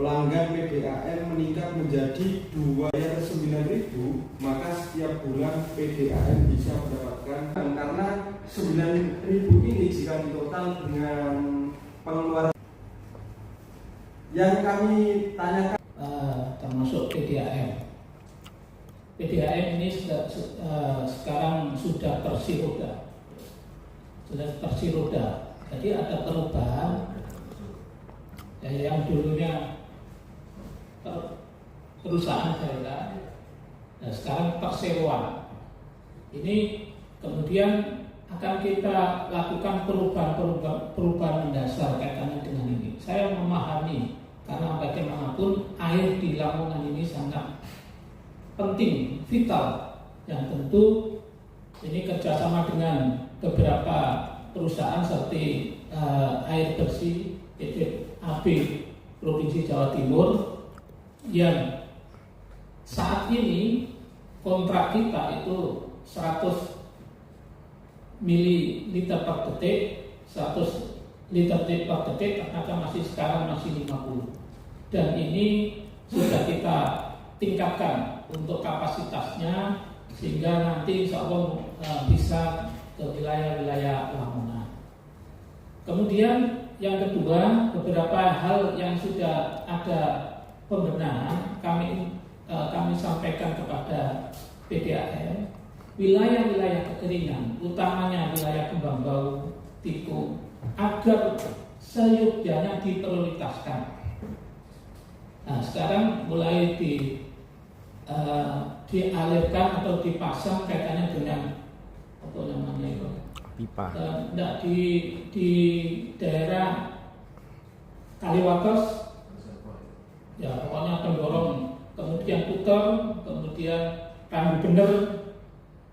pelanggan PDAM meningkat menjadi 2.9.000, maka setiap bulan PDAM bisa mendapatkan, karena 9.000 ini jika ditotal dengan pengeluaran yang kami tanyakan termasuk PDAM. PDAM ini sekarang sudah kursi roda. Jadi ada perubahan yang dulunya perusahaan daerah, sekarang perseroan. Ini kemudian akan kita lakukan perubahan mendasar kaitannya dengan ini. Saya memahami karena bagaimanapun air di Lamongan ini sangat penting, vital, yang tentu ini kerjasama dengan beberapa perusahaan seperti air bersih AB Provinsi Jawa Timur yang saat ini kontrak kita itu 100 mililiter per detik, 100 liter per detik, ternyata sekarang masih 50. Dan ini sudah kita tingkatkan untuk kapasitasnya sehingga nanti insya Allah bisa ke wilayah-wilayah Lamongan. Kemudian yang kedua, beberapa hal yang sudah ada pembenahan kami sampaikan kepada PDAM. Wilayah-wilayah kekeringan, utamanya wilayah Kembang-Bau, Tikung, agar seyogyanya diprioritaskan. Nah, sekarang mulai dialirkan atau dipasang kaitannya dengan apa namanya itu? Pipa. Di daerah Kaliwates, ya pokoknya pendorong, kemudian putar, kemudian Rambu Bener.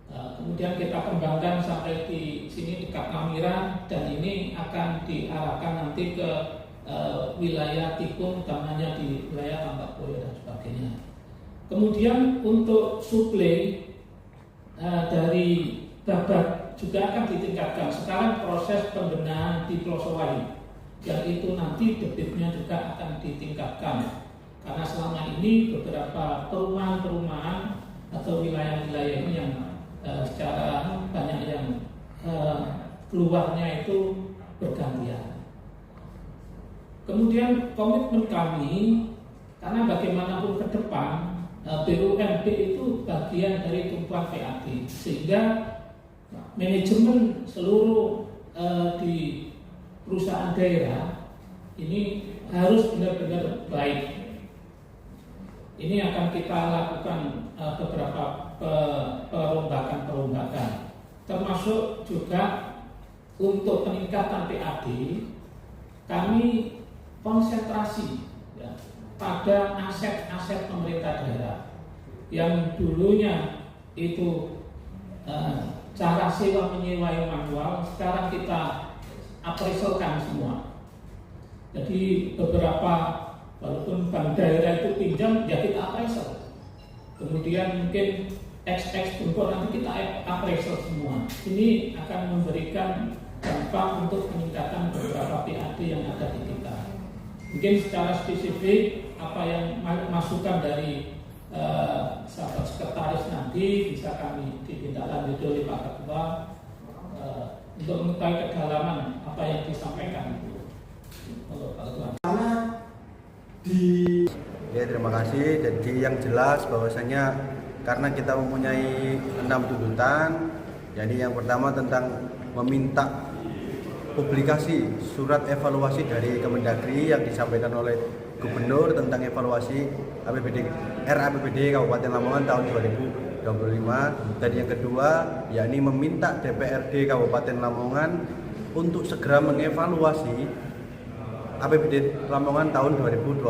Kemudian kita kembangkan sampai di sini dekat Namira, dan ini akan diarahkan nanti ke wilayah Tikung, utamanya di wilayah Tambak Boyo dan sebagainya. Kemudian untuk suplai dari Babat juga akan ditingkatkan. Sekarang proses pembenahan di Plosowai, yang itu nanti debitnya juga akan ditingkatkan. Karena selama ini beberapa perumahan-perumahan atau wilayah-wilayah ini yang secara banyak yang keluarnya itu bergantian. Kemudian komitmen kami, karena bagaimanapun ke depan BUMD itu bagian dari tumpuan PAD, sehingga manajemen seluruh di perusahaan daerah ini harus benar-benar baik. Ini akan kita lakukan beberapa perombakan, termasuk juga untuk peningkatan PAD. Kami konsentrasi ya, pada aset-aset pemerintah daerah yang dulunya itu cara sewa menyewa yang manual, sekarang kita appraisalkan semua. Jadi beberapa, walaupun bank daerah itu pinjam, ya kita appraisal. Kemudian mungkin XX bentuk nanti kita appraisal semua. Ini akan memberikan dampak untuk peningkatan beberapa PAD yang ada di kita. Mungkin secara spesifik apa yang masukan dari sahabat sekretaris nanti bisa kami ditindaklanjuti oleh Pak Ketua untuk mengetahui kedalaman apa yang disampaikan itu. Pak Ketua. Ya, terima kasih. Jadi yang jelas bahwasanya karena kita mempunyai 6 tuntutan, jadi yang pertama tentang meminta publikasi surat evaluasi dari Kemendagri yang disampaikan oleh Gubernur tentang evaluasi RAPBD Kabupaten Lamongan tahun 2025. Dan yang kedua yakni meminta DPRD Kabupaten Lamongan untuk segera mengevaluasi APBD Lamongan tahun 2025.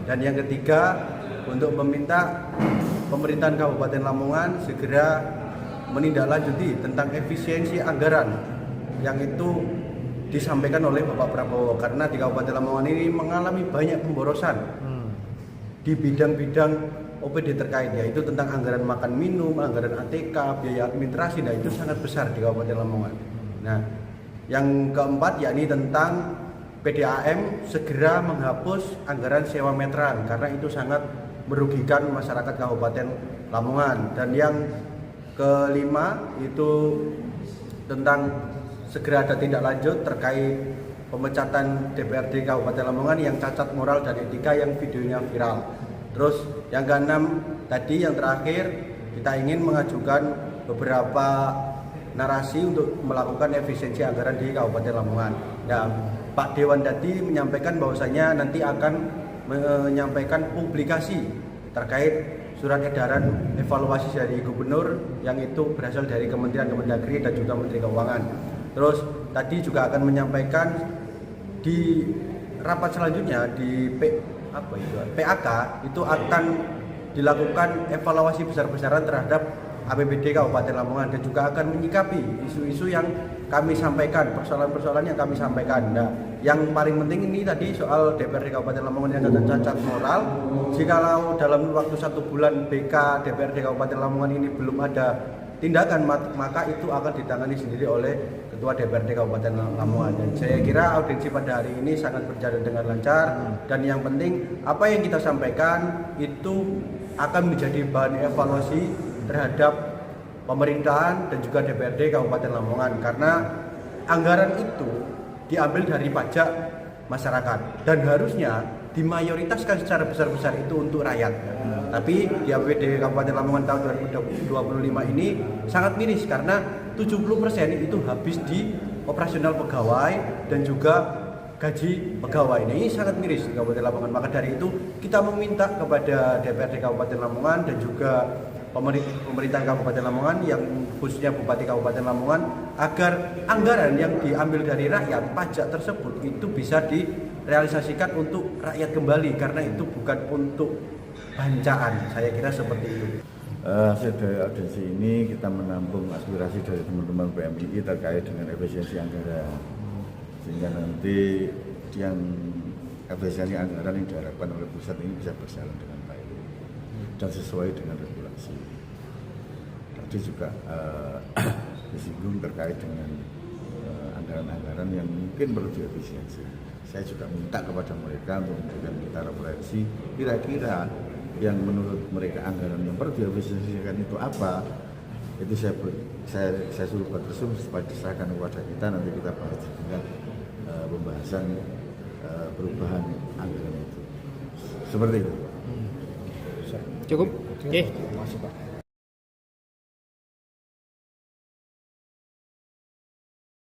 Dan yang ketiga untuk meminta pemerintahan Kabupaten Lamongan segera menindaklanjuti tentang efisiensi anggaran yang itu disampaikan oleh Bapak Prabowo, karena di Kabupaten Lamongan ini mengalami banyak pemborosan di bidang-bidang OPD terkait, yaitu tentang anggaran makan minum, anggaran ATK, biaya administrasi. Nah, itu sangat besar di Kabupaten Lamongan. Nah, yang keempat yakni tentang PDAM segera menghapus anggaran sewa meteran karena itu sangat merugikan masyarakat Kabupaten Lamongan. Dan yang kelima itu tentang segera ada tindak lanjut terkait pemecatan DPRD Kabupaten Lamongan yang cacat moral dan etika yang videonya viral. Terus yang keenam tadi yang terakhir kita ingin mengajukan beberapa narasi untuk melakukan efisiensi anggaran di Kabupaten Lamongan. Nah, Pak Dewan tadi menyampaikan bahwasanya nanti akan menyampaikan publikasi terkait surat edaran evaluasi dari gubernur yang itu berasal dari Kementerian Kemendagri dan juga Menteri Keuangan. Terus tadi juga akan menyampaikan di rapat selanjutnya di PAK itu akan dilakukan evaluasi besar-besaran terhadap APBD Kabupaten Lamongan dan juga akan menyikapi isu-isu yang kami sampaikan, persoalan-persoalan yang kami sampaikan. Nah, yang paling penting ini tadi soal DPRD Kabupaten Lamongan yang cacat moral. Jikalau dalam waktu 1 bulan BK DPRD Kabupaten Lamongan ini belum ada tindakan, maka itu akan ditangani sendiri oleh Ketua DPRD Kabupaten Lamongan. Dan saya kira audiensi pada hari ini sangat berjalan dengan lancar dan yang penting apa yang kita sampaikan itu akan menjadi bahan evaluasi terhadap pemerintahan dan juga DPRD Kabupaten Lamongan karena anggaran itu diambil dari pajak masyarakat dan harusnya dimayoritaskan secara besar-besar itu untuk rakyat. Tapi di APBD Kabupaten Lamongan tahun 2025 ini sangat miris karena 70% itu habis di operasional pegawai dan juga gaji pegawai. Ini sangat miris di Kabupaten Lamongan. Maka dari itu kita meminta kepada DPRD Kabupaten Lamongan dan juga pemerintah Kabupaten Lamongan yang khususnya Bupati Kabupaten Lamongan agar anggaran yang diambil dari rakyat pajak tersebut itu bisa direalisasikan untuk rakyat kembali karena itu bukan untuk bancaan. Saya kira seperti itu. Hasil dari audiensi ini kita menampung aspirasi dari teman-teman PMII terkait dengan efisiensi anggaran sehingga nanti yang efisiensi anggaran yang diharapkan oleh pusat ini bisa berjalan dengan baik dan sesuai dengan regulasi. Tadi juga disinggung terkait dengan anggaran-anggaran yang mungkin perlu diefisiensi. Saya juga minta kepada mereka untuk memberikan kita refleksi kira-kira yang menurut mereka anggaran yang perlu diefisiensikan itu apa. Itu saya suruh buat resum supaya diserahkan kepada kita, nanti kita bahas di tingkat pembahasan perubahan anggaran itu. Seperti itu. Cukup? Oke. Masuk Pak.